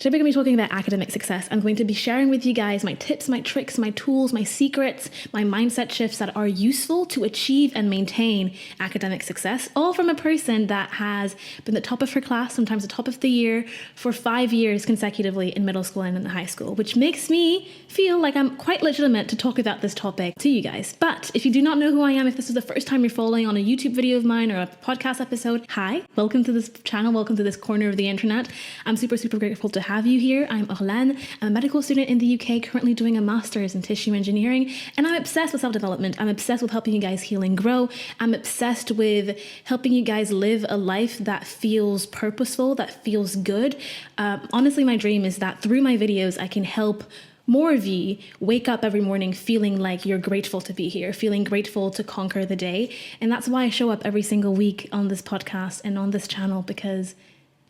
Today we're going to be talking about academic success. I'm going to be sharing with you guys my tips, my tricks, my tools, my secrets, my mindset shifts that are useful to achieve and maintain academic success, all from a person that has been the top of her class, sometimes the top of the year, for 5 years consecutively in middle school and in high school, which makes me feel like I'm quite legitimate to talk about this topic to you guys. But if you do not know who I am, if this is the first time you're following on a YouTube video of mine or a podcast episode, hi, welcome to this channel, welcome to this corner of the internet. I'm super grateful to have you here. I'm Orlane. I'm a medical student in the UK, currently doing a master's in tissue engineering, and I'm obsessed with self-development. I'm obsessed with helping you guys heal and grow. I'm obsessed with helping you guys live a life that feels purposeful, that feels good. Honestly, my dream is that through my videos, I can help more of you wake up every morning feeling like you're grateful to be here, feeling grateful to conquer the day. And that's why I show up every single week on this podcast and on this channel, because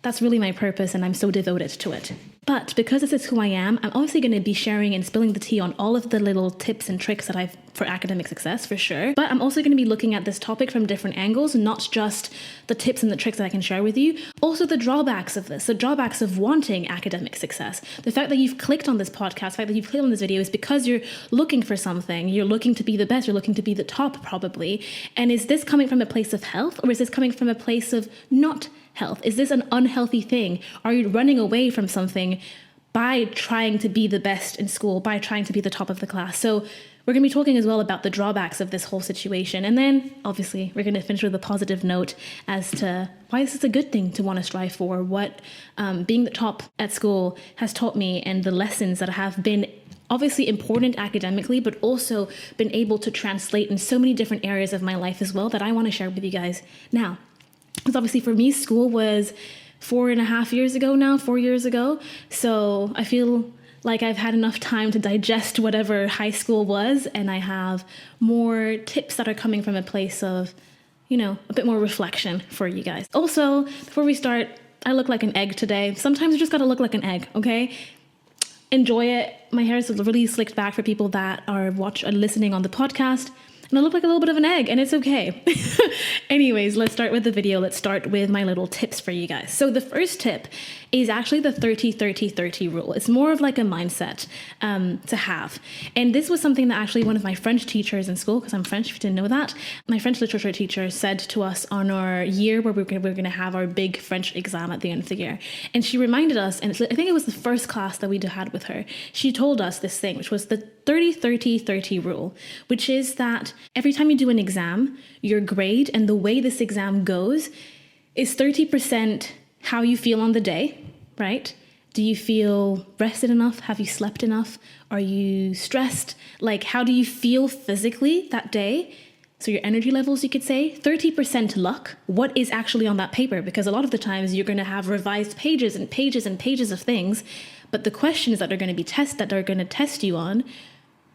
that's really my purpose and I'm so devoted to it. But because this is who I am, I'm obviously going to be sharing and spilling the tea on all of the little tips and tricks that I've for academic success, for sure. But I'm also going to be looking at this topic from different angles, not just the tips and the tricks that I can share with you, also the drawbacks of this, the drawbacks of wanting academic success. The fact that you've clicked on this podcast, the fact that you've clicked on this video is because you're looking for something. You're looking to be the best, you're looking to be the top probably. And is this coming from a place of health, or is this coming from a place of not health? Is this an unhealthy thing? Are you running away from something by trying to be the best in school, by trying to be the top of the class? So we're going to be talking as well about the drawbacks of this whole situation. And then obviously we're going to finish with a positive note as to why this is a good thing to want to strive for, what being the top at school has taught me, and the lessons that have been obviously important academically, but also been able to translate in so many different areas of my life as well that I want to share with you guys now. Because obviously for me, school was 4.5 years ago now, 4 years ago. So I feel like I've had enough time to digest whatever high school was, and I have more tips that are coming from a place of, a bit more reflection for you guys. Also, before we start, I look like an egg today. Sometimes you just gotta look like an egg, okay? Enjoy it. My hair is really slicked back for people that are listening on the podcast. And I look like a little bit of an egg, and it's okay. Anyways, let's start with the video. Let's start with my little tips for you guys. So the first tip is actually the 30-30-30 rule. It's more of like a mindset to have. And this was something that actually one of my French teachers in school, because I'm French if you didn't know that, my French literature teacher said to us on our year where we're going to have our big French exam at the end of the year. And she reminded us, and I think it was the first class that we had with her, she told us this thing, which was the 30-30-30 rule, which is that every time you do an exam, your grade and the way this exam goes is 30% how you feel on the day, right? Do you feel rested enough? Have you slept enough? Are you stressed? Like, how do you feel physically that day? So your energy levels, you could say. 30% luck, what is actually on that paper? Because a lot of the times you're going to have revised pages and pages and pages of things, but the questions that are going to test you on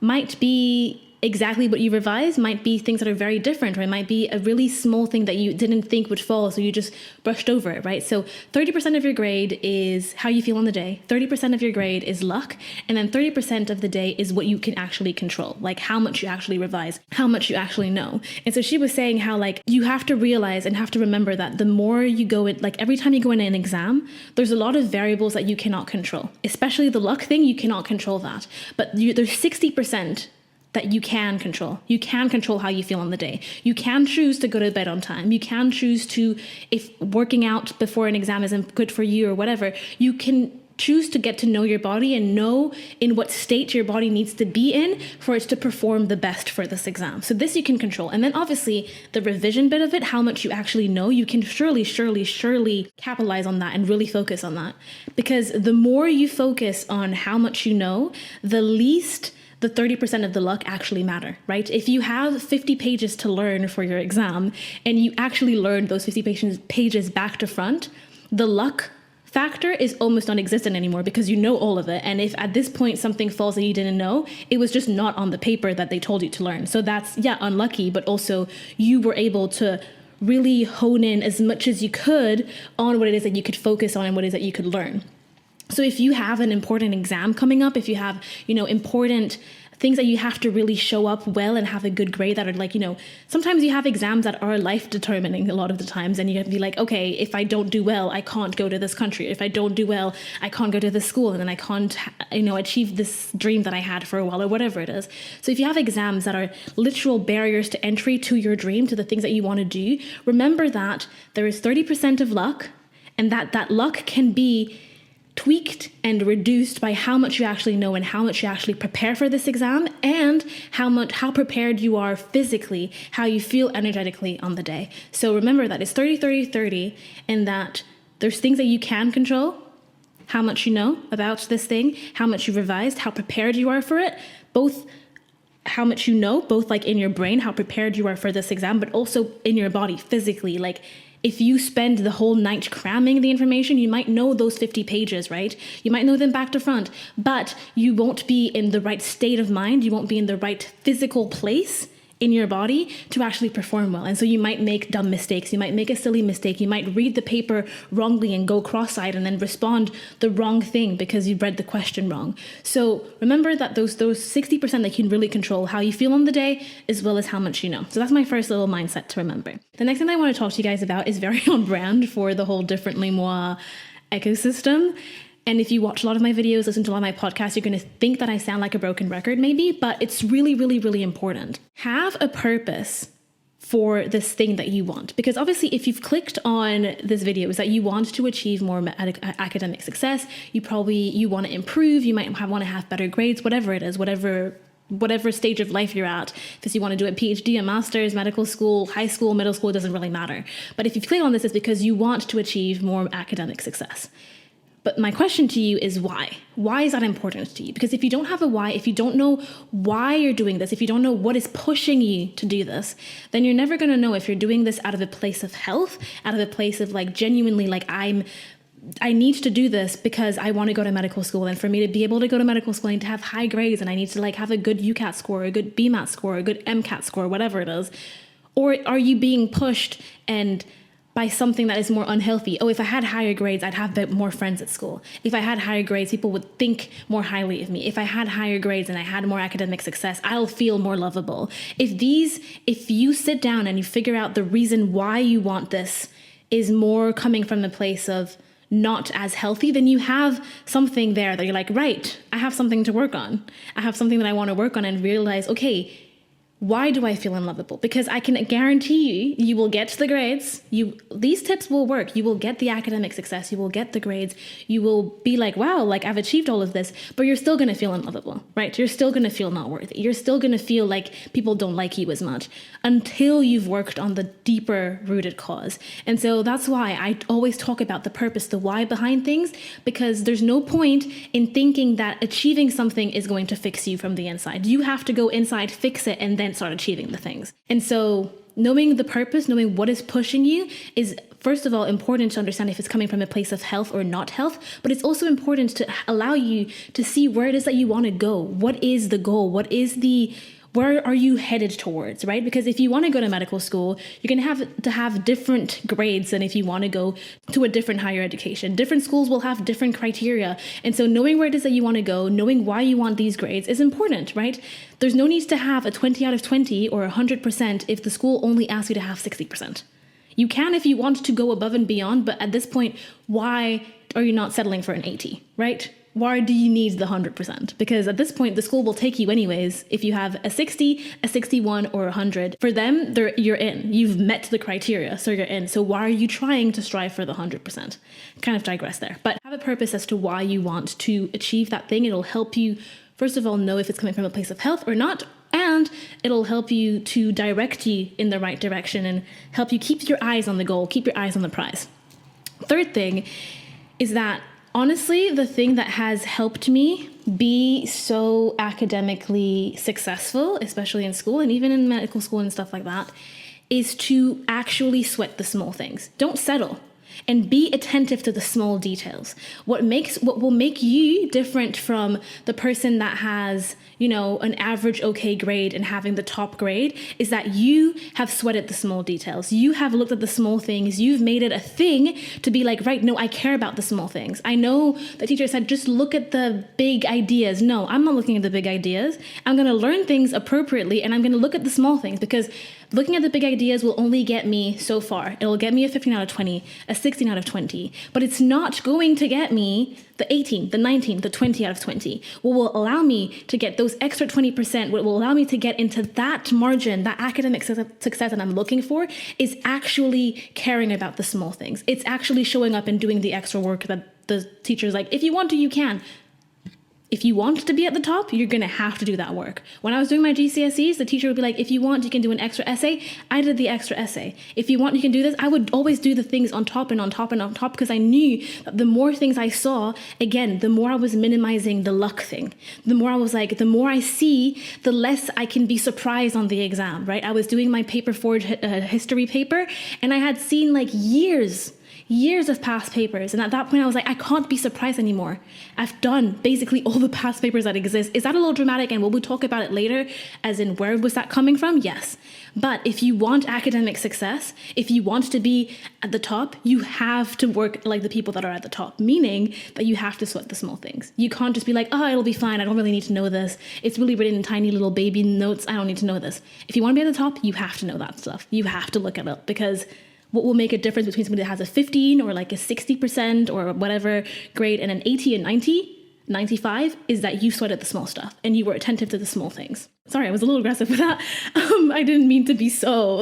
might be exactly what you revised, might be things that are very different, or it might be a really small thing that you didn't think would fall, so you just brushed over it, right? So 30% of your grade is how you feel on the day, 30% of your grade is luck, and then 30% of the day is what you can actually control, like how much you actually revise, how much you actually know. And so she was saying how you have to realize and have to remember that the more you go in, every time you go in an exam, there's a lot of variables that you cannot control, especially the luck thing, you cannot control that. But there's 60% that you can control. You can control how you feel on the day. You can choose to go to bed on time. You can choose to, if working out before an exam isn't good for you or whatever, you can choose to get to know your body and know in what state your body needs to be in for it to perform the best for this exam. So this you can control. And then obviously the revision bit of it, how much you actually know, you can surely capitalize on that and really focus on that. Because the more you focus on how much you know, the least the 30% of the luck actually matter, right? If you have 50 pages to learn for your exam and you actually learn those 50 pages back to front, the luck factor is almost non-existent anymore because you know all of it. And if at this point something falls that you didn't know, it was just not on the paper that they told you to learn. So that's, unlucky, but also you were able to really hone in as much as you could on what it is that you could focus on and what it is that you could learn. So if you have an important exam coming up, if you have, important things that you have to really show up well and have a good grade that are like, sometimes you have exams that are life determining a lot of the times, and you have to be like, okay, if I don't do well, I can't go to this country. If I don't do well, I can't go to this school, and then I can't, achieve this dream that I had for a while, or whatever it is. So if you have exams that are literal barriers to entry to your dream, to the things that you want to do, remember that there is 30% of luck, and that luck can be tweaked and reduced by how much you actually know and how much you actually prepare for this exam, and how prepared you are physically, how you feel energetically on the day. So remember that it's 30, 30, 30, and that there's things that you can control, how much you know about this thing, how much you revised, how prepared you are for it, both how much you know, both like in your brain, how prepared you are for this exam, but also in your body physically. Like, if you spend the whole night cramming the information, you might know those 50 pages, right? You might know them back to front, but you won't be in the right state of mind. You won't be in the right physical place in your body to actually perform well. And so you might make dumb mistakes. You might make a silly mistake. You might read the paper wrongly and go cross-eyed and then respond the wrong thing because you read the question wrong. So remember that those 60% that you can really control, how you feel on the day as well as how much you know. So that's my first little mindset to remember. The next thing I want to talk to you guys about is very on brand for the whole Differently Moi ecosystem. And if you watch a lot of my videos, listen to a lot of my podcasts, you're going to think that I sound like a broken record maybe, but it's really, really, really important. Have a purpose for this thing that you want. Because obviously if you've clicked on this video is that you want to achieve more academic success, you want to improve, you might want to have better grades, whatever it is, whatever stage of life you're at. If you want to do a PhD, a master's, medical school, high school, middle school, it doesn't really matter. But if you've clicked on this, it's because you want to achieve more academic success. But my question to you is why? Why is that important to you? Because if you don't have a why, if you don't know why you're doing this, if you don't know what is pushing you to do this, then you're never going to know if you're doing this out of a place of health, out of a place of like genuinely like I need to do this because I want to go to medical school. And for me to be able to go to medical school, I need to have high grades and I need to like have a good UCAT score, a good BMAT score, a good MCAT score, whatever it is. Or are you being pushed and by something that is more unhealthy? Oh, if I had higher grades, I'd have more friends at school. If I had higher grades, people would think more highly of me. If I had higher grades and I had more academic success, I'll feel more lovable. If you sit down and you figure out the reason why you want this is more coming from the place of not as healthy, then you have something there that you're like, right, I have something to work on. I have something that I want to work on and realize, okay, why do I feel unlovable? Because I can guarantee you will get the grades. These tips will work. You will get the academic success. You will get the grades. You will be like, wow, like I've achieved all of this, but you're still going to feel unlovable, right? You're still going to feel not worthy. You're still going to feel like people don't like you as much until you've worked on the deeper rooted cause. And so that's why I always talk about the purpose, the why behind things, because there's no point in thinking that achieving something is going to fix you from the inside. You have to go inside, fix it, and then start achieving the things. And so knowing the purpose, knowing what is pushing you is first of all important to understand if it's coming from a place of health or not health, but it's also important to allow you to see where it is that you want to go. What is the goal? Where are you headed towards, right? Because if you want to go to medical school, you're going to have to have different grades than if you want to go to a different higher education. Different schools will have different criteria. And so knowing where it is that you want to go, knowing why you want these grades is important, right? There's no need to have a 20 out of 20 or 100% if the school only asks you to have 60%. You can if you want to go above and beyond, but at this point, why are you not settling for an 80, right? Why do you need the 100%? Because at this point, the school will take you anyways. If you have a 60, a 61, or 100, for them, you're in. You've met the criteria, so you're in. So why are you trying to strive for the 100%? Kind of digress there. But have a purpose as to why you want to achieve that thing. It'll help you, first of all, know if it's coming from a place of health or not. And it'll help you to direct you in the right direction and help you keep your eyes on the goal, keep your eyes on the prize. Third thing is that honestly, the thing that has helped me be so academically successful, especially in school and even in medical school and stuff like that, is to actually sweat the small things. Don't settle. and be attentive to the small details. What will make you different from the person that has, an average okay grade and having the top grade is that you have sweated the small details. You have looked at the small things. You've made it a thing to be like, right, no, I care about the small things. I know the teacher said, just look at the big ideas. No, I'm not looking at the big ideas. I'm going to learn things appropriately, and I'm going to look at the small things, because looking at the big ideas will only get me so far. It'll get me a 15 out of 20, a 16 out of 20, but it's not going to get me the 18, the 19, the 20 out of 20. What will allow me to get those extra 20%, what will allow me to get into that margin, that academic success that I'm looking for, is actually caring about the small things. It's actually showing up and doing the extra work that the teacher's like, if you want to, you can. If you want to be at the top, you're going to have to do that work. When I was doing my GCSEs, the teacher would be like, if you want, you can do an extra essay. I did the extra essay. If you want, you can do this. I would always do the things on top and on top and on top, because I knew that the more things I saw, again, the more I was minimizing the luck thing. The more I was like, the more I see, the less I can be surprised on the exam, right? I was doing my paper forward history paper, and I had seen like years of past papers. And at that point I was like, I can't be surprised anymore. I've done basically all the past papers that exist. Is that a little dramatic? And will we talk about it later? As in, where was that coming from? Yes. But if you want academic success, if you want to be at the top, you have to work like the people that are at the top, meaning that you have to sweat the small things. You can't just be like, oh, it'll be fine. I don't really need to know this. It's really written in tiny little baby notes. I don't need to know this. If you want to be at the top, you have to know that stuff. You have to look it up, because what will make a difference between somebody that has a 15 or like a 60% or whatever grade and an 80 and 90, 95 is that you sweated the small stuff and you were attentive to the small things. Sorry, I was a little aggressive with that. I didn't mean to be so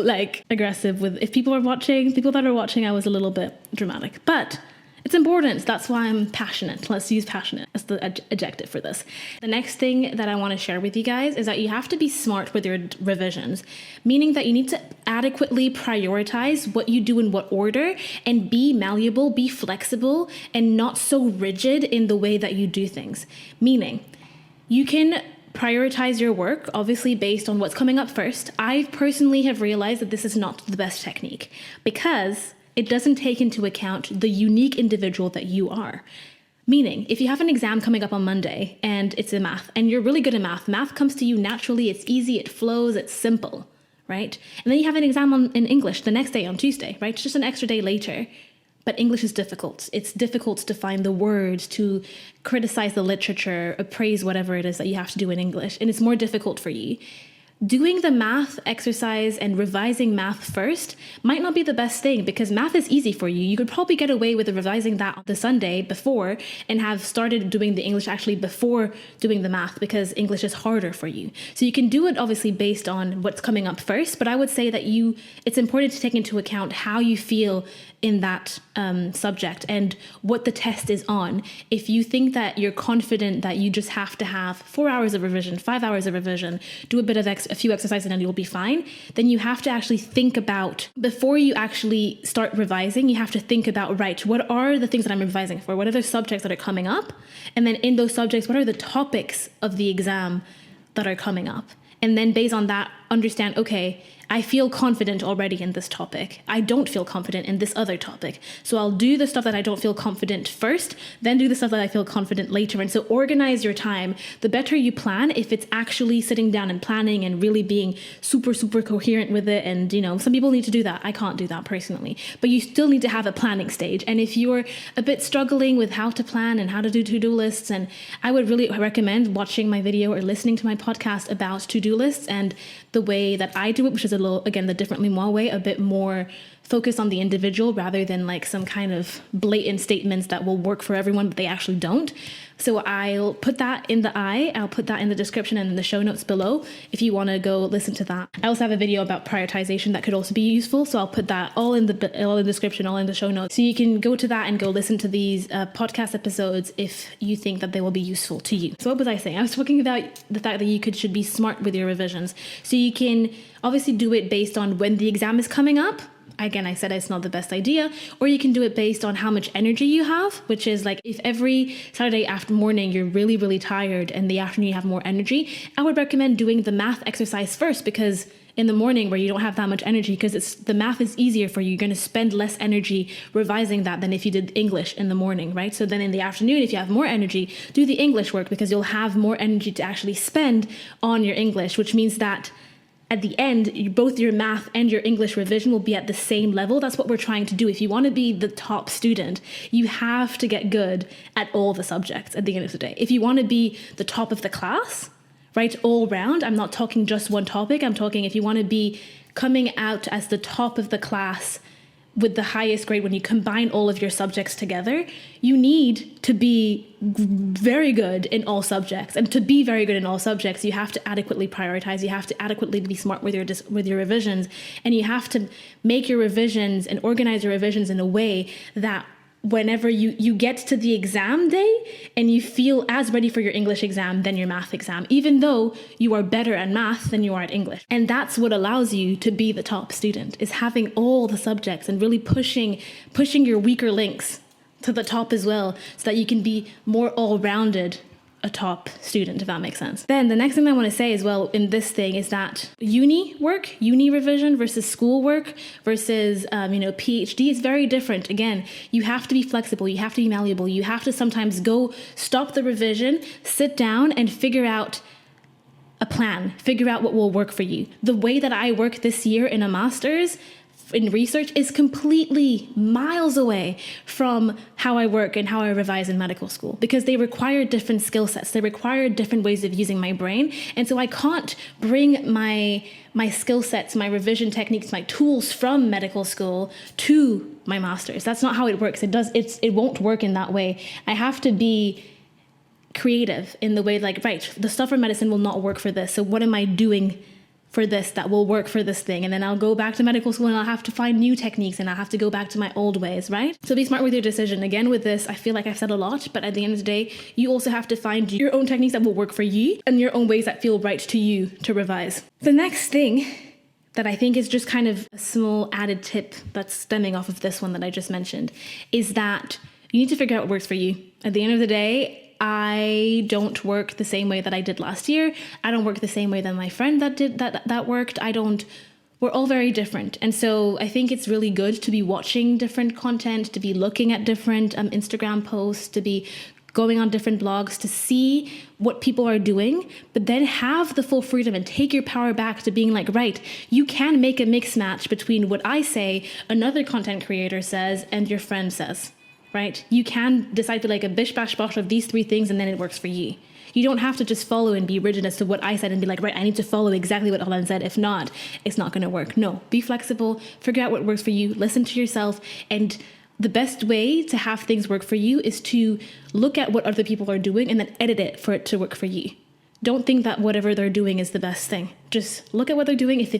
aggressive with, if people that are watching, I was a little bit dramatic, but it's important. That's why I'm passionate. Let's use passionate as the adjective for this. The next thing that I want to share with you guys is that you have to be smart with your revisions, meaning that you need to adequately prioritize what you do in what order, and be malleable, be flexible, and not so rigid in the way that you do things. Meaning, you can prioritize your work, obviously based on what's coming up first. I personally have realized that this is not the best technique, because it doesn't take into account the unique individual that you are. Meaning, if you have an exam coming up on Monday and it's in math, and you're really good at math comes to you naturally, it's easy, it flows, it's simple, right? And then you have an exam in English the next day on Tuesday, right? It's just an extra day later. But English is difficult. It's difficult to find the words, to criticize the literature, appraise whatever it is that you have to do in English, and it's more difficult for you. Doing the math exercise and revising math first might not be the best thing, because math is easy for you. You could probably get away with revising that on the Sunday before and have started doing the English actually before doing the math, because English is harder for you. So you can do it obviously based on what's coming up first, but I would say that it's important to take into account how you feel in that subject and what the test is on. If you think that you're confident that you just have to have 4 hours of revision, 5 hours of revision, do a bit of a few exercises and you'll be fine, then you have to actually think about, before you actually start revising, you have to think about, right, what are the things that I'm revising for? What are the subjects that are coming up? And then in those subjects, what are the topics of the exam that are coming up? And then based on that, understand, okay, I feel confident already in this topic. I don't feel confident in this other topic. So I'll do the stuff that I don't feel confident first, then do the stuff that I feel confident later. And so organize your time. The better you plan, if it's actually sitting down and planning and really being super, super coherent with it. And, some people need to do that. I can't do that personally. But you still need to have a planning stage. And if you're a bit struggling with how to plan and how to do to-do lists, and I would really recommend watching my video or listening to my podcast about to-do lists and the way that I do it, which is the differently moi way, a bit more focused on the individual rather than like some kind of blatant statements that will work for everyone, but they actually don't. So I'll put that in I'll put that in the description and in the show notes below if you want to go listen to that. I also have a video about prioritization that could also be useful. So I'll put that all in the description, all in the show notes. So you can go to that and go listen to these podcast episodes if you think that they will be useful to you. So what was I saying? I was talking about the fact that you should be smart with your revisions. So you can obviously do it based on when the exam is coming up. Again, I said it's not the best idea. Or you can do it based on how much energy you have, which is like if every Saturday after morning you're really, really tired and the afternoon you have more energy, I would recommend doing the math exercise first, because in the morning where you don't have that much energy because the math is easier for you. You're going to spend less energy revising that than if you did English in the morning, right? So then in the afternoon, if you have more energy, do the English work because you'll have more energy to actually spend on your English, which means that at the end, both your math and your English revision will be at the same level. That's what we're trying to do. If you want to be the top student, you have to get good at all the subjects at the end of the day. If you want to be the top of the class, right, all round, I'm not talking just one topic. I'm talking if you want to be coming out as the top of the class with the highest grade, when you combine all of your subjects together, you need to be very good in all subjects. And to be very good in all subjects, you have to adequately prioritize. You have to adequately be smart with your revisions. And you have to make your revisions and organize your revisions in a way that whenever you get to the exam day and you feel as ready for your English exam than your math exam, even though you are better at math than you are at English. And that's what allows you to be the top student, is having all the subjects and really pushing your weaker links to the top as well, so that you can be more all-rounded a top student, if that makes sense. Then the next thing I want to say as well in this thing is that uni revision versus school work versus, PhD is very different. Again, you have to be flexible. You have to be malleable. You have to sometimes go stop the revision, sit down and figure out a plan, figure out what will work for you. The way that I work this year in a master's in research is completely miles away from how I work and how I revise in medical school, because they require different skill sets. They require different ways of using my brain. And so I can't bring my skill sets, my revision techniques, my tools from medical school to my master's. That's not how it works. It won't work in that way. I have to be creative in the way, like, right, the stuff from medicine will not work for this. So what am I doing for this that will work for this thing? And then I'll go back to medical school and I'll have to find new techniques and I'll have to go back to my old ways, right? So be smart with your decision. Again, with this, I feel like I've said a lot, but at the end of the day, you also have to find your own techniques that will work for you and your own ways that feel right to you to revise. The next thing that I think is just kind of a small added tip that's stemming off of this one that I just mentioned is that you need to figure out what works for you. At the end of the day, I don't work the same way that I did last year. I don't work the same way that my friend that worked. We're all very different. And so I think it's really good to be watching different content, to be looking at different Instagram posts, to be going on different blogs to see what people are doing, but then have the full freedom and take your power back to being like, right, you can make a mix match between what I say, another content creator says, and your friend says. Right? You can decide to like a bish bash bosh of these three things and then it works for you. You don't have to just follow and be rigid as to what I said and be like, right, I need to follow exactly what Orlane said. If not, it's not going to work. No, be flexible, figure out what works for you, listen to yourself. And the best way to have things work for you is to look at what other people are doing and then edit it for it to work for you. Don't think that whatever they're doing is the best thing. Just look at what they're doing. If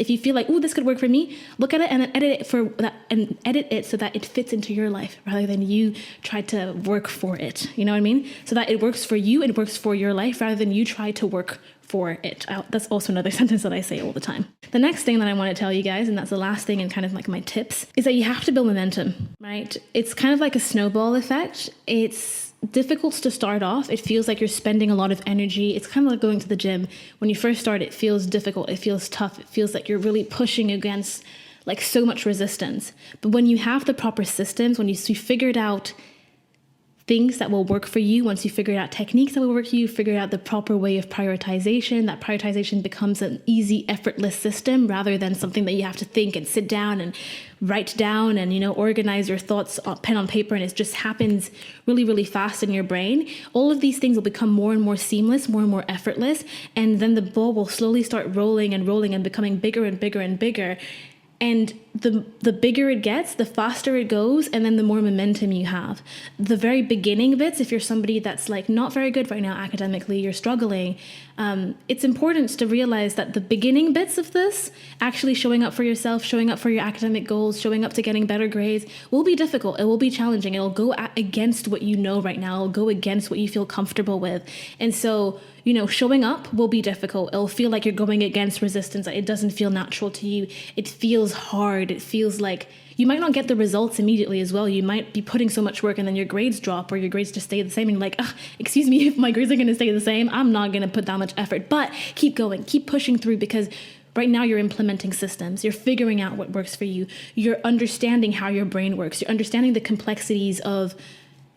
you feel like, oh, this could work for me, look at it and then edit it for that, and edit it so that it fits into your life rather than you try to work for it. You know what I mean? So that it works for you and it works for your life rather than you try to work for it. That's also another sentence that I say all the time. The next thing that I want to tell you guys, and that's the last thing and kind of like my tips, is that you have to build momentum, right? It's kind of like a snowball effect. It's difficult to start off. It feels like you're spending a lot of energy. It's kind of like going to the gym. When you first start, it feels difficult. It feels tough. It feels like you're really pushing against like so much resistance. But when you have the proper systems, when you figured out things that will work for you, once you figure out techniques that will work for you, figure out the proper way of prioritization, that prioritization becomes an easy, effortless system rather than something that you have to think and sit down and write down and, organize your thoughts on pen on paper, and it just happens really, really fast in your brain. All of these things will become more and more seamless, more and more effortless, and then the ball will slowly start rolling and becoming bigger and bigger and bigger. And the bigger it gets, the faster it goes, and then the more momentum you have. The very beginning bits, if you're somebody that's like not very good right now academically, you're struggling, it's important to realize that the beginning bits of this, actually showing up for yourself, showing up for your academic goals, showing up to getting better grades, will be difficult. It will be challenging. It'll go against what you know right now. It'll go against what you feel comfortable with. And so, showing up will be difficult. It'll feel like you're going against resistance. It doesn't feel natural to you. It feels hard. It feels like you might not get the results immediately as well. You might be putting so much work and then your grades drop or your grades just stay the same. And you're like, excuse me, if my grades are going to stay the same, I'm not going to put that much effort. But keep going, keep pushing through, because Right now you're implementing systems. You're figuring out what works for you. You're understanding how your brain works. You're understanding the complexities of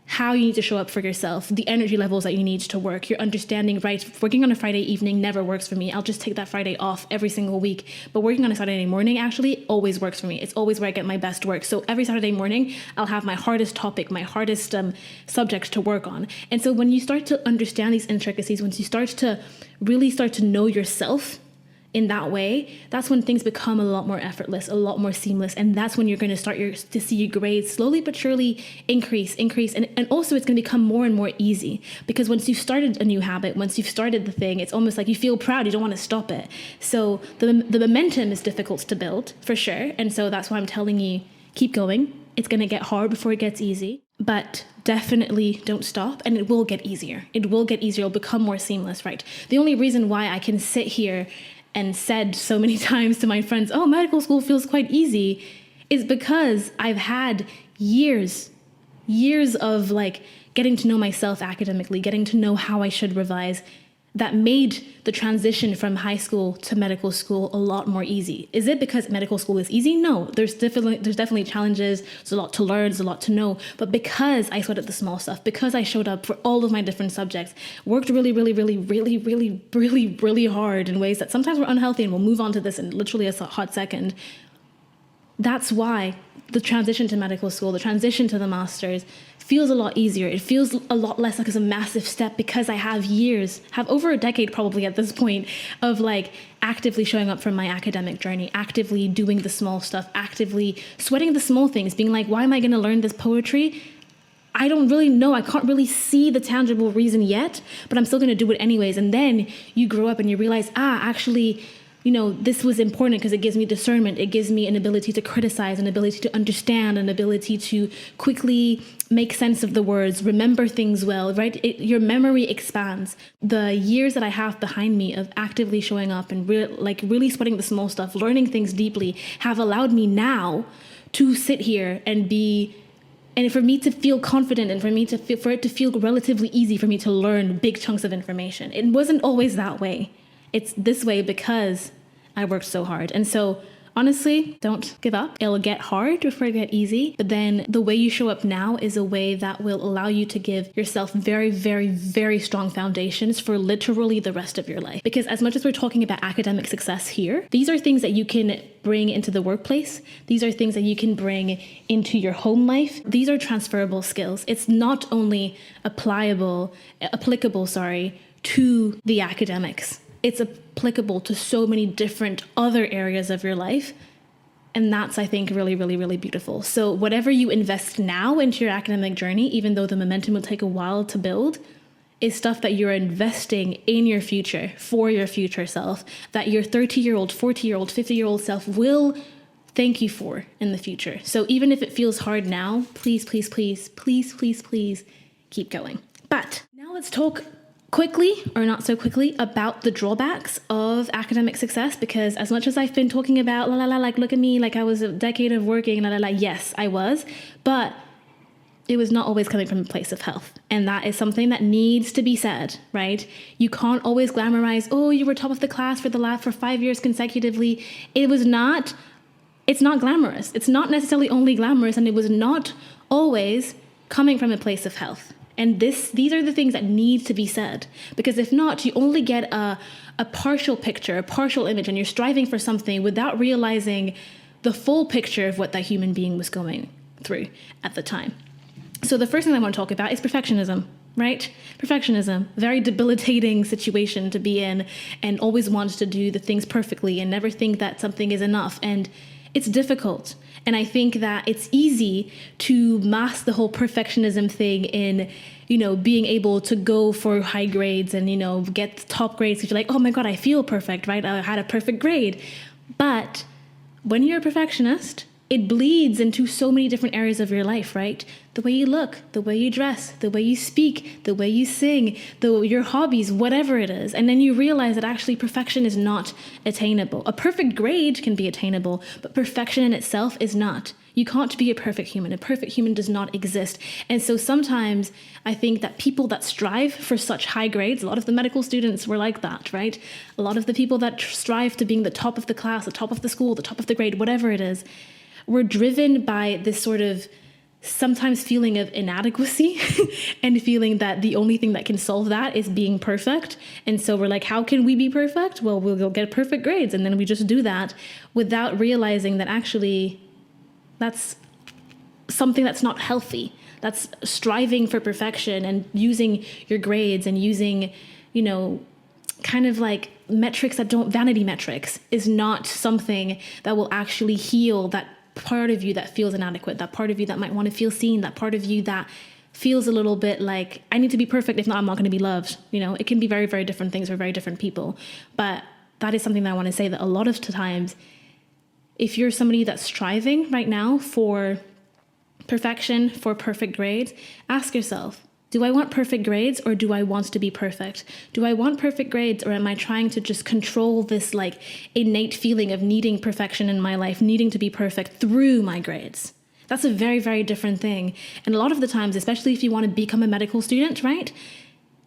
how you need to show up for yourself, the energy levels that you need to work. You're understanding, right, working on a Friday evening never works for me. I'll just take that Friday off every single week. But working on a Saturday morning actually always works for me. It's always where I get my best work. So every Saturday morning, I'll have my hardest topic, my hardest subject to work on. And so when you start to understand these intricacies, once you really start to know yourself in that way, that's when things become a lot more effortless, a lot more seamless. And that's when you're going to start to see your grades slowly but surely increase. And also it's going to become more and more easy, because once you've started a new habit, once you've started the thing, it's almost like you feel proud. You don't want to stop it. So the momentum is difficult to build for sure. And so that's why I'm telling you, keep going. It's going to get hard before it gets easy, but definitely don't stop, and it will get easier. It will get easier. It'll become more seamless, right? The only reason why I can sit here and said so many times to my friends, oh, medical school feels quite easy, is because I've had years of like getting to know myself academically, getting to know how I should revise, that made the transition from high school to medical school a lot more easy. Is it because medical school is easy? No, there's definitely challenges. There's a lot to learn, there's a lot to know. But because I sweated the small stuff, because I showed up for all of my different subjects, worked really hard in ways that sometimes were unhealthy, and we'll move on to this in literally a hot second. That's why the transition to medical school, the transition to the master's feels a lot easier. It feels a lot less like it's a massive step, because I have over a decade probably at this point of like actively showing up for my academic journey, actively doing the small stuff, actively sweating the small things, being like, why am I going to learn this poetry? I don't really know. I can't really see the tangible reason yet, but I'm still going to do it anyways. And then you grow up and you realize, actually, this was important because it gives me discernment. It gives me an ability to criticize, an ability to understand, an ability to quickly make sense of the words, remember things well, right? Your memory expands. The years that I have behind me of actively showing up and really sweating the small stuff, learning things deeply, have allowed me now to sit here and for me to feel confident, and for it to feel relatively easy for me to learn big chunks of information. It wasn't always that way. It's this way because I worked so hard. And so honestly, don't give up. It'll get hard before it get easy. But then the way you show up now is a way that will allow you to give yourself very, very, very strong foundations for literally the rest of your life. Because as much as we're talking about academic success here, these are things that you can bring into the workplace. These are things that you can bring into your home life. These are transferable skills. It's not only applicable, to the academics. It's applicable to so many different other areas of your life. And that's, I think, really, really, really beautiful. So whatever you invest now into your academic journey, even though the momentum will take a while to build, is stuff that you're investing in your future, for your future self, that your 30-year-old, 40-year-old, 50-year-old self will thank you for in the future. So even if it feels hard now, please, please, please, please, please, please keep going. But now let's talk quickly, or not so quickly, about the drawbacks of academic success, because as much as I've been talking about like look at me, like I was a decade of working, yes, I was, but it was not always coming from a place of health. And that is something that needs to be said, right? You can't always glamorize, oh, you were top of the class for 5 years consecutively. It's not glamorous. It's not necessarily only glamorous, and it was not always coming from a place of health. And these are the things that need to be said, because if not, you only get a partial picture, a partial image, and you're striving for something without realizing the full picture of what that human being was going through at the time. So the first thing I want to talk about is perfectionism, right? Perfectionism, very debilitating situation to be in, and always want to do the things perfectly and never think that something is enough. And it's difficult. And I think that it's easy to mask the whole perfectionism thing in, being able to go for high grades and, get top grades. Because you're like, oh my God, I feel perfect, right? I had a perfect grade. But when you're a perfectionist, it bleeds into so many different areas of your life, right? The way you look, the way you dress, the way you speak, the way you sing, your hobbies, whatever it is. And then you realize that actually perfection is not attainable. A perfect grade can be attainable, but perfection in itself is not. You can't be a perfect human. A perfect human does not exist. And so sometimes I think that people that strive for such high grades, a lot of the medical students were like that, right? A lot of the people that strive to being the top of the class, the top of the school, the top of the grade, whatever it is, were driven by this sort of sometimes feeling of inadequacy and feeling that the only thing that can solve that is being perfect. And so we're like, how can we be perfect? Well, we'll go get perfect grades. And then we just do that without realizing that actually that's something that's not healthy. That's striving for perfection and using your grades and using, you know, kind of like metrics that don't, vanity metrics, is not something that will actually heal that part of you that feels inadequate, that part of you that might want to feel seen, that part of you that feels a little bit like, I need to be perfect, if not, I'm not going to be loved. You know, it can be very, very different things for very different people. But that is something that I want to say, that a lot of times, if you're somebody that's striving right now for perfection, for perfect grades, ask yourself, do I want perfect grades or do I want to be perfect? Do I want perfect grades, or am I trying to just control this like innate feeling of needing perfection in my life, needing to be perfect through my grades? That's a very, very different thing. And a lot of the times, especially if you want to become a medical student, right?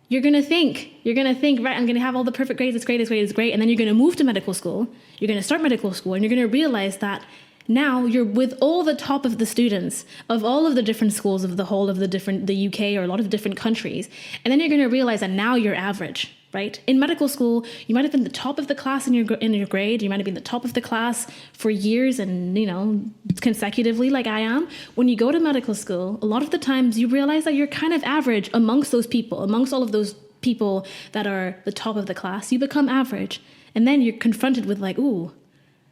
You're going to think, right, I'm going to have all the perfect grades, it's great, it's great, it's great. And then you're going to move to medical school, you're going to start medical school, and you're going to realize that now you're with all the top of the students of all of the different schools of the whole of the UK or a lot of different countries. And then you're going to realize that now you're average, right? In medical school, you might have been the top of the class in your grade. You might have been the top of the class for years and, you know, consecutively like I am. When you go to medical school, a lot of the times you realize that you're kind of average amongst those people, amongst all of those people that are the top of the class. You become average. And then you're confronted with like, ooh,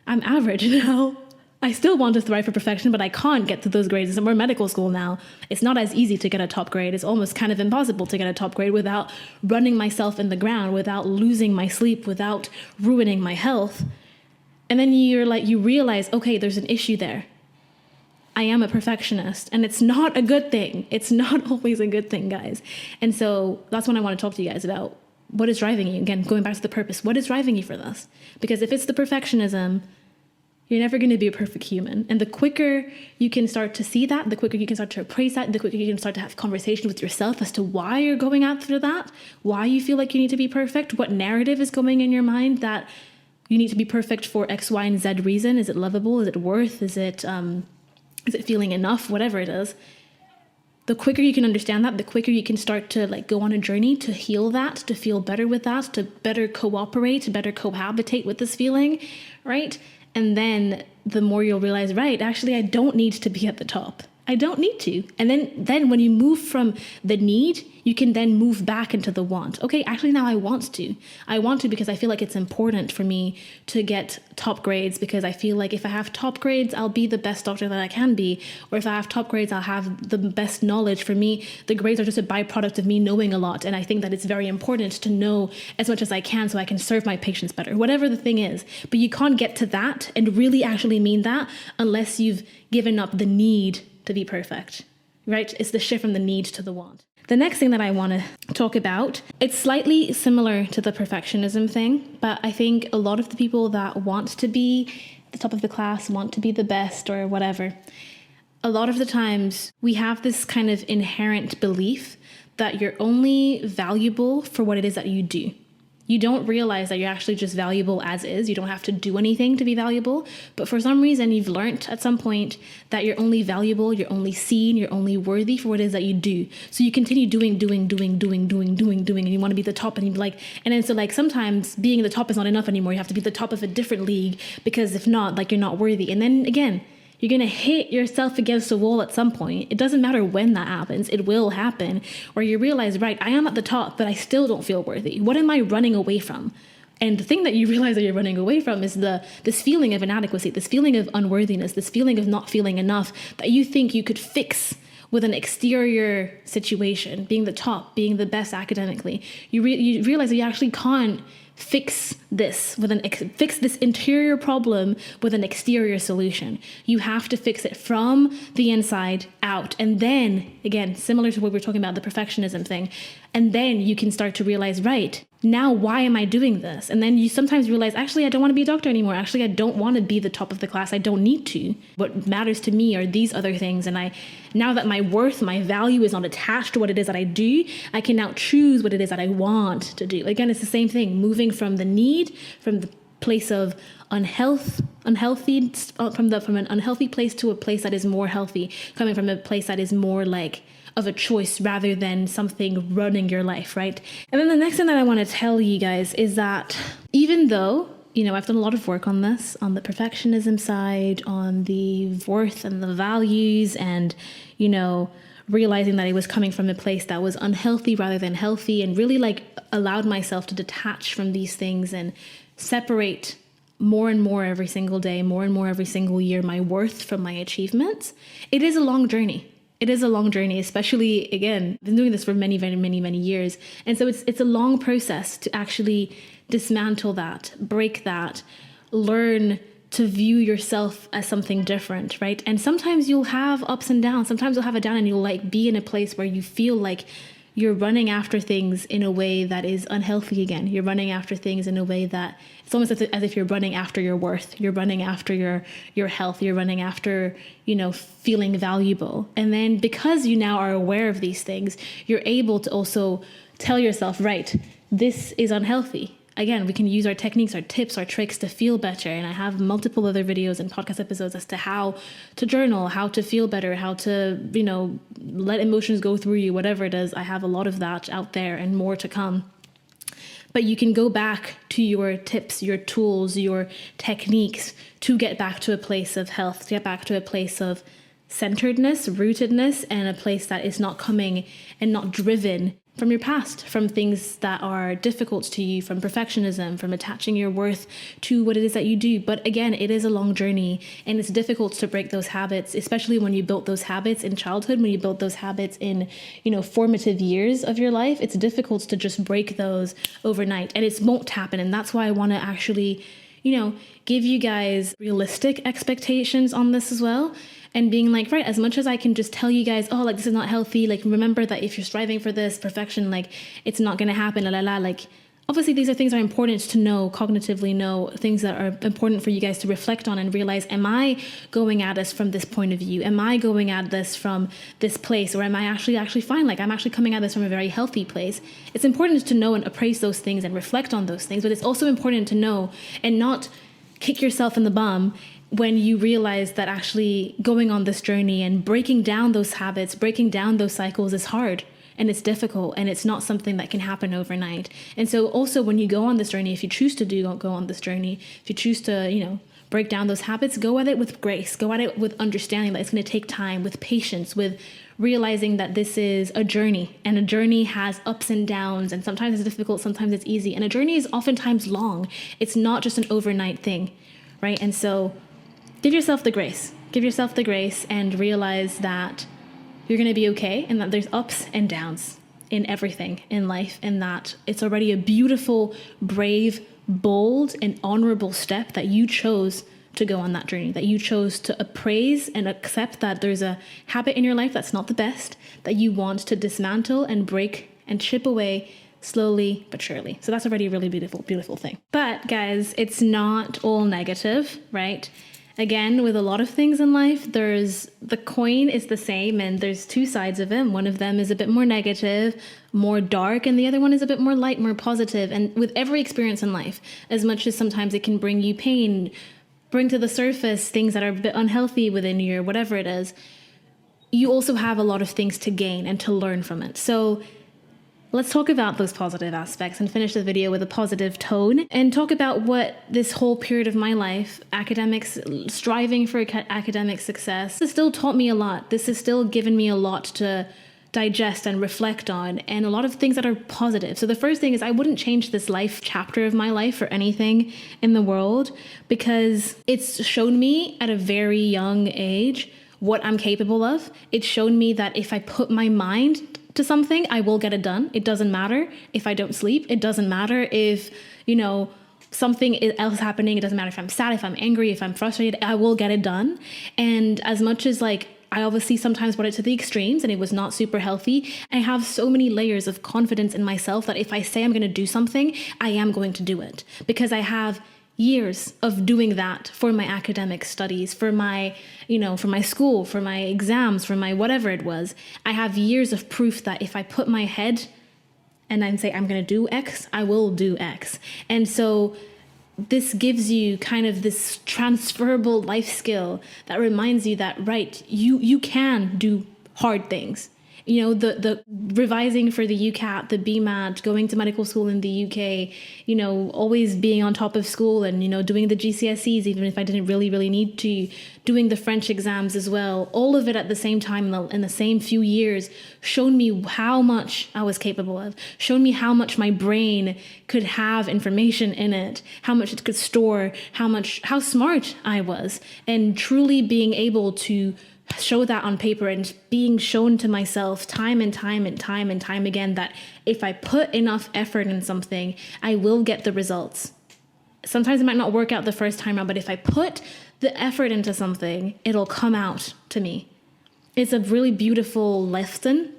I'm average now. I still want to thrive for perfection, but I can't get to those grades. We're in medical school now. It's not as easy to get a top grade. It's almost kind of impossible to get a top grade without running myself in the ground, without losing my sleep, without ruining my health. And then you realize, okay, there's an issue there. I am a perfectionist, and it's not a good thing. It's not always a good thing, guys. And so that's what I want to talk to you guys about. What is driving you? Again, going back to the purpose. What is driving you for this? Because if it's the perfectionism, you're never going to be a perfect human. And the quicker you can start to see that, the quicker you can start to appraise that, the quicker you can start to have conversation with yourself as to why you're going after that, why you feel like you need to be perfect, what narrative is going in your mind that you need to be perfect for X, Y, and Z reason. Is it lovable? Is it worth? Is it feeling enough? Whatever it is. The quicker you can understand that, the quicker you can start to like go on a journey to heal that, to feel better with that, to better cooperate, to better cohabitate with this feeling, right? And then the more you'll realize, right, actually, I don't need to be at the top. I don't need to. And then when you move from the need, you can then move back into the want. Okay, actually now I want to. I want to because I feel like it's important for me to get top grades, because I feel like if I have top grades, I'll be the best doctor that I can be. Or if I have top grades, I'll have the best knowledge. For me, the grades are just a byproduct of me knowing a lot. And I think that it's very important to know as much as I can so I can serve my patients better, whatever the thing is. But you can't get to that and really actually mean that unless you've given up the need to be perfect, right? It's the shift from the need to the want. The next thing that I want to talk about, it's slightly similar to the perfectionism thing, but I think a lot of the people that want to be the top of the class, want to be the best or whatever, a lot of the times we have this kind of inherent belief that you're only valuable for what it is that you do. You don't realize that you're actually just valuable as is. You don't have to do anything to be valuable. But for some reason, you've learned at some point that you're only valuable, you're only seen, you're only worthy for what it is that you do. So you continue doing, and you want to be the top, and you like, and then so like sometimes being the top is not enough anymore. You have to be the top of a different league, because if not, like you're not worthy. And then again, you're going to hit yourself against a wall at some point. It doesn't matter when that happens. It will happen where you realize, right, I am at the top, but I still don't feel worthy. What am I running away from? And the thing that you realize that you're running away from is this feeling of inadequacy, this feeling of unworthiness, this feeling of not feeling enough that you think you could fix with an exterior situation, being the top, being the best academically. You realize that you actually can't fix this interior problem with an exterior solution. You have to fix it from the inside out. And then, again, similar to what we were talking about, the perfectionism thing, and then you can start to realize, right, now why am I doing this? And then you sometimes realize, actually, I don't want to be a doctor anymore. Actually, I don't want to be the top of the class. I don't need to. What matters to me are these other things. And now that my worth, my value is not attached to what it is that I do, I can now choose what it is that I want to do. Again, it's the same thing, moving from the need, from the place of from an unhealthy place to a place that is more healthy, coming from a place that is more like of a choice rather than something running your life, right? And then the next thing that I want to tell you guys is that even though, I've done a lot of work on this, on the perfectionism side, on the worth and the values, and, realizing that it was coming from a place that was unhealthy rather than healthy, and really like allowed myself to detach from these things and separate more and more every single day, more and more every single year, my worth from my achievements. It is a long journey. It is a long journey, especially, again, I've been doing this for many, many, many, many years. And so it's a long process to actually dismantle that, break that, learn to view yourself as something different, right? And sometimes you'll have ups and downs. Sometimes you'll have a down and you'll like be in a place where you feel like you're running after things in a way that is unhealthy again. You're running after things in a way that it's almost as if you're running after your worth. You're running after your health. You're running after, feeling valuable. And then because you now are aware of these things, you're able to also tell yourself, right, this is unhealthy. Again, we can use our techniques, our tips, our tricks to feel better. And I have multiple other videos and podcast episodes as to how to journal, how to feel better, how to, let emotions go through you, whatever it is. I have a lot of that out there and more to come. But you can go back to your tips, your tools, your techniques to get back to a place of health, to get back to a place of centeredness, rootedness, and a place that is not coming and not driven from your past, from things that are difficult to you, from perfectionism, from attaching your worth to what it is that you do. But again, it is a long journey, and it's difficult to break those habits, especially when you built those habits in childhood, when you built those habits in, formative years of your life. It's difficult to just break those overnight, and it won't happen. And that's why I want to actually, give you guys realistic expectations on this as well. And being like, right, as much as I can just tell you guys, oh, like, this is not healthy. Like, remember that if you're striving for this perfection, like, it's not going to happen. Like, obviously, these are things that are important to know, cognitively know, things that are important for you guys to reflect on and realize, am I going at this from this point of view? Am I going at this from this place? Or am I actually fine? Like, I'm actually coming at this from a very healthy place. It's important to know and appraise those things and reflect on those things. But it's also important to know and not kick yourself in the bum when you realize that actually going on this journey and breaking down those habits, breaking down those cycles is hard and it's difficult and it's not something that can happen overnight. And so also when you go on this journey, if you choose to go on this journey, if you choose to, break down those habits, go at it with grace, go at it with understanding that it's going to take time, with patience, with realizing that this is a journey, and a journey has ups and downs, and sometimes it's difficult, sometimes it's easy, and a journey is oftentimes long. It's not just an overnight thing, right? And so give yourself the grace and realize that you're going to be okay, and that there's ups and downs in everything in life, and that it's already a beautiful, brave, bold, and honorable step that you chose to go on that journey, that you chose to appraise and accept that there's a habit in your life that's not the best, that you want to dismantle and break and chip away slowly but surely. So that's already a really beautiful, beautiful thing. But guys, it's not all negative, right? Again, with a lot of things in life, the coin is the same and there's two sides of it. One of them is a bit more negative, more dark, and the other one is a bit more light, more positive. And with every experience in life, as much as sometimes it can bring you pain, bring to the surface things that are a bit unhealthy within you or whatever it is, you also have a lot of things to gain and to learn from it. So let's talk about those positive aspects and finish the video with a positive tone and talk about what this whole period of my life, academics, striving for academic success, has still taught me a lot. This has still given me a lot to digest and reflect on, and a lot of things that are positive. So the first thing is I wouldn't change this life chapter of my life for anything in the world, because it's shown me at a very young age what I'm capable of. It's shown me that if I put my mind to something, I will get it done. It doesn't matter if I don't sleep. It doesn't matter if, something else happening. It doesn't matter if I'm sad, if I'm angry, if I'm frustrated, I will get it done. And as much as I obviously sometimes brought it to the extremes and it was not super healthy, I have so many layers of confidence in myself that if I say I'm going to do something, I am going to do it, because I have years of doing that for my academic studies, for my school, for my exams, for my whatever it was. I have years of proof that if I put my head and then say I'm going to do X, I will do X. And so this gives you kind of this transferable life skill that reminds you that, right, you can do hard things. The revising for the UCAT, the BMAT, going to medical school in the UK, always being on top of school and, doing the GCSEs, even if I didn't really need to, doing the French exams as well. All of it at the same time in the same few years showed me how much I was capable of, showed me how much my brain could have information in it, how much it could store, how smart I was, and truly being able to show that on paper and being shown to myself time and time again that if I put enough effort in something, I will get the results. Sometimes it might not work out the first time around, but if I put the effort into something, it'll come out to me. It's a really beautiful lesson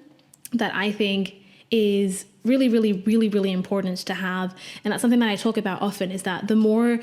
that I think is really important to have. And that's something that I talk about often, is that the more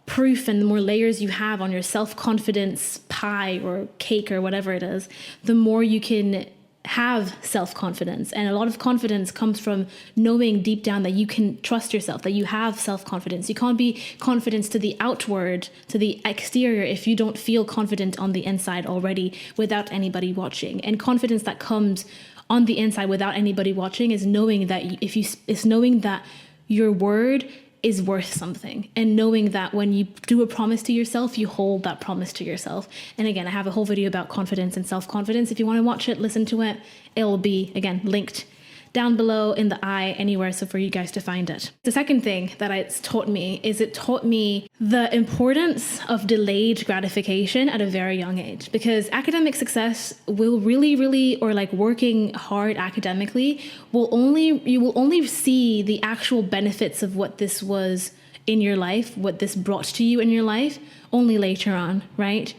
proof and the more layers you have on your self-confidence pie or cake or whatever it is, the more you can have self-confidence. And a lot of confidence comes from knowing deep down that you can trust yourself, that you have self-confidence. You can't be confident to the outward, to the exterior, if you don't feel confident on the inside already without anybody watching. And confidence that comes on the inside without anybody watching is knowing that your word is worth something, and knowing that when you do a promise to yourself, you hold that promise to yourself. And again, I have a whole video about confidence and self-confidence. If you want to watch it, listen to it, it will be, again, linked down below in the eye anywhere, so for you guys to find it. The second thing that it taught me the importance of delayed gratification at a very young age, because academic success will working hard academically you will only see the actual benefits of what this was in your life, what this brought to you in your life, only later on, right?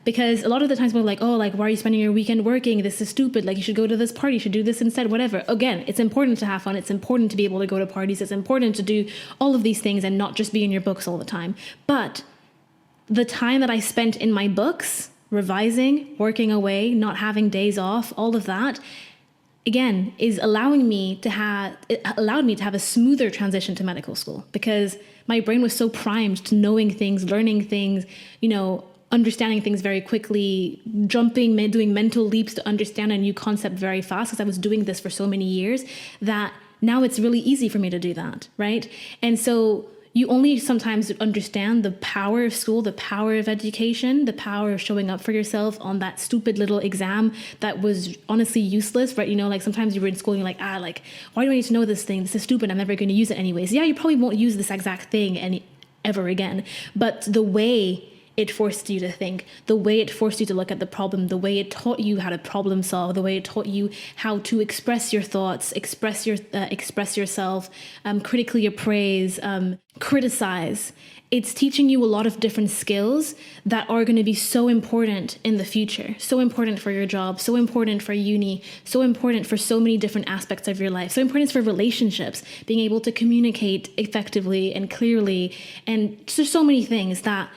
Because a lot of the times people are like, oh, why are you spending your weekend working? This is stupid. You should go to this party, you should do this instead, whatever. Again, it's important to have fun. It's important to be able to go to parties. It's important to do all of these things and not just be in your books all the time. But the time that I spent in my books, revising, working away, not having days off, all of that, again, is allowed me to have a smoother transition to medical school, because my brain was so primed to knowing things, learning things, understanding things very quickly, doing mental leaps to understand a new concept very fast, because I was doing this for so many years, that now it's really easy for me to do that, right? And so you only sometimes understand the power of school, the power of education, the power of showing up for yourself on that stupid little exam that was honestly useless, right? Sometimes you were in school and you're like, why do I need to know this thing? This is stupid. I'm never going to use it anyways. Yeah, you probably won't use this exact thing ever again. But the way it forced you to think, the way it forced you to look at the problem, the way it taught you how to problem solve, the way it taught you how to express your thoughts, express yourself, critically appraise, criticize. It's teaching you a lot of different skills that are going to be so important in the future, so important for your job, so important for uni, so important for so many different aspects of your life, so important for relationships, being able to communicate effectively and clearly, and just so many things that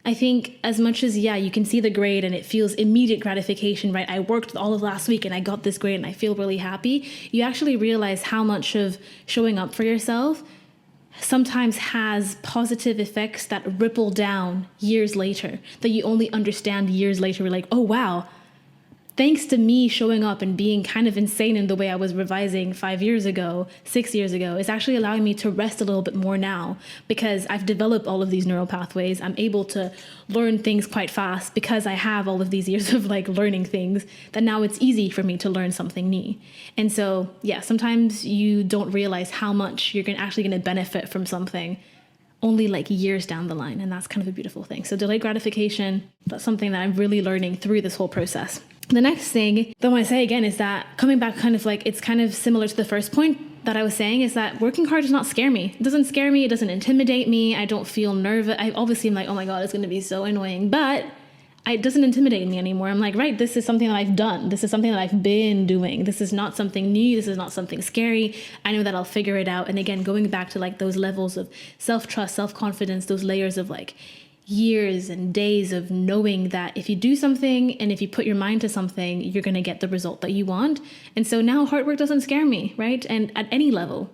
I think, as much as, you can see the grade and it feels immediate gratification, right? I worked all of last week and I got this grade and I feel really happy. You actually realize how much of showing up for yourself sometimes has positive effects that ripple down years later, that you only understand years later. We're like, oh, wow. Thanks to me showing up and being kind of insane in the way I was revising 5 years ago, 6 years ago, it's actually allowing me to rest a little bit more now, because I've developed all of these neural pathways. I'm able to learn things quite fast because I have all of these years of learning things, that now it's easy for me to learn something new. And so, sometimes you don't realize how much you're actually going to benefit from something only years down the line. And that's kind of a beautiful thing. So delayed gratification, that's something that I'm really learning through this whole process. The next thing that I want to say again is that coming back kind of like, it's kind of similar to the first point that I was saying, is that working hard does not scare me. It doesn't scare me. It doesn't intimidate me. I don't feel nervous. I obviously am like, oh my God, it's going to be so annoying, but it doesn't intimidate me anymore. I'm like, right, this is something that I've done. This is something that I've been doing. This is not something new. This is not something scary. I know that I'll figure it out. And again, going back to like those levels of self-trust, self-confidence, those layers of like years and days of knowing that if you do something and if you put your mind to something, you're going to get the result that you want. And so now hard work doesn't scare me, right? And at any level,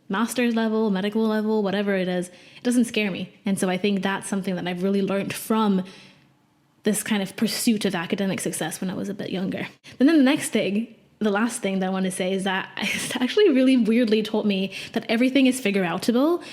master's level, medical level, whatever it is, it doesn't scare me. And so I think that's something that I've really learned from this kind of pursuit of academic success when I was a bit younger. And then the next thing, the last thing that I want to say is that it's actually really weirdly taught me that everything is figure outable,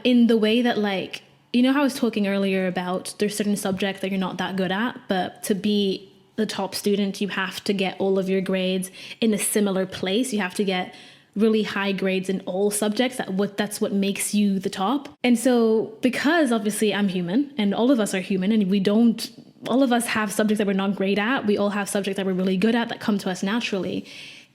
in the way that, like, you know how I was talking earlier about there's certain subjects that you're not that good at, but to be the top student, you have to get all of your grades in a similar place. You have to get really high grades in all subjects. That's what makes you the top. And so because obviously I'm human and all of us are human, and all of us have subjects that we're not great at. We all have subjects that we're really good at that come to us naturally.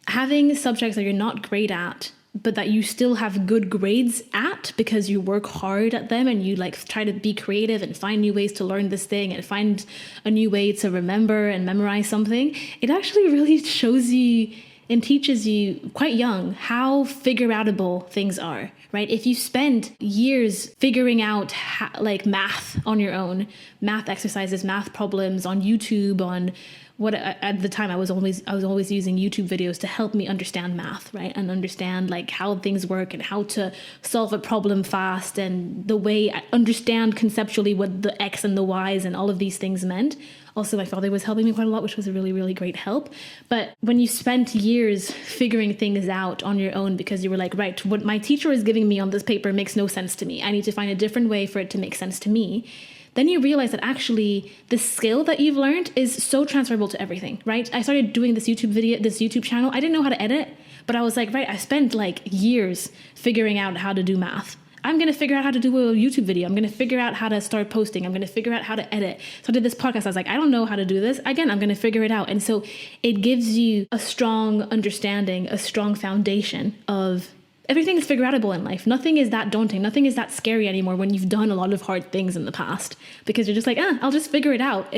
Having subjects that you're not great at, but that you still have good grades at because you work hard at them and you like try to be creative and find new ways to learn this thing and find a new way to remember and memorize something, it actually really shows you and teaches you quite young how figure outable things are, right? If you spend years figuring out like math on your own, math exercises, math problems on YouTube, on what at the time I was always using YouTube videos to help me understand math, right? And understand like how things work and how to solve a problem fast, and the way I understand conceptually what the X and the Y's and all of these things meant. Also, my father was helping me quite a lot, which was a really, really great help. But when you spent years figuring things out on your own because you were like, right, what my teacher is giving me on this paper makes no sense to me. I need to find a different way for it to make sense to me. Then you realize that actually the skill that you've learned is so transferable to everything, right? I started doing this YouTube channel. I didn't know how to edit, but I was like, right, I spent like years figuring out how to do math. I'm going to figure out how to do a YouTube video. I'm going to figure out how to start posting. I'm going to figure out how to edit. So I did this podcast. I was like, I don't know how to do this. Again, I'm going to figure it out. And so it gives you a strong understanding, a strong foundation of everything is figure outable in life. Nothing is that daunting. Nothing is that scary anymore when you've done a lot of hard things in the past, because you're just like, I'll just figure it out.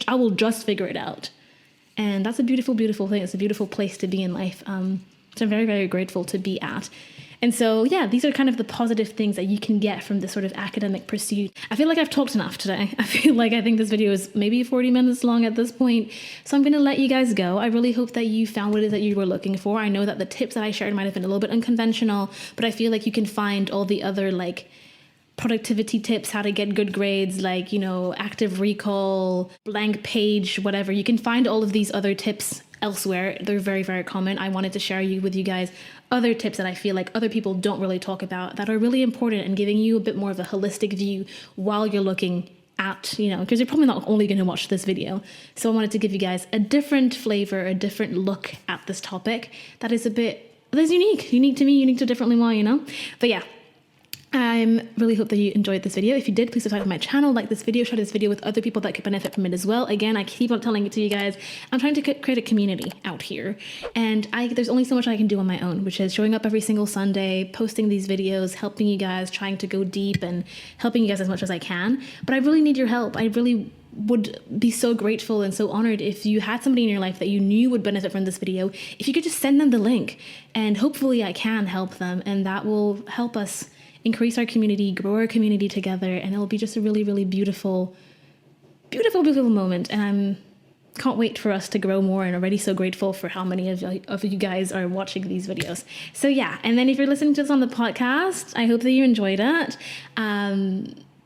I will just figure it out. And that's a beautiful, beautiful thing. It's a beautiful place to be in life. So I'm very, very grateful to be at. And so, yeah, these are kind of the positive things that you can get from this sort of academic pursuit. I feel like I've talked enough today. I think this video is maybe 40 minutes long at this point. So I'm going to let you guys go. I really hope that you found what it is that you were looking for. I know that the tips that I shared might have been a little bit unconventional, but I feel like you can find all the other like productivity tips, how to get good grades, like, active recall, blank page, whatever. You can find all of these other tips elsewhere. They're very, very common. I wanted to share with you guys other tips that I feel like other people don't really talk about that are really important and giving you a bit more of a holistic view while you're looking at, because you're probably not only going to watch this video. So I wanted to give you guys a different flavor, a different look at this topic that is unique to me, unique to differently why, But yeah, I really hope that you enjoyed this video. If you did, please subscribe to my channel, like this video, share this video with other people that could benefit from it as well. Again, I keep on telling it to you guys, I'm trying to create a community out here, and there's only so much I can do on my own, which is showing up every single Sunday, posting these videos, helping you guys, trying to go deep and helping you guys as much as I can. But I really need your help. I really would be so grateful and so honored if you had somebody in your life that you knew would benefit from this video, if you could just send them the link, and hopefully I can help them, and that will help us increase our community, grow our community together, and it'll be just a really, really beautiful, beautiful, beautiful moment. And I can't wait for us to grow more, and already so grateful for how many of you guys are watching these videos. So yeah, and then if you're listening to this on the podcast, I hope that you enjoyed it.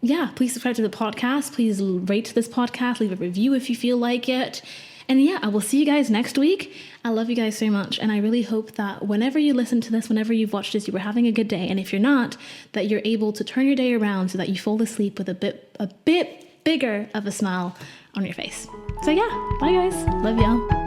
Yeah, please subscribe to the podcast. Please rate this podcast, leave a review if you feel like it. And yeah, I will see you guys next week. I love you guys so much. And I really hope that whenever you listen to this, whenever you've watched this, you were having a good day. And if you're not, that you're able to turn your day around so that you fall asleep with a bit bigger of a smile on your face. So yeah, bye guys. Love y'all.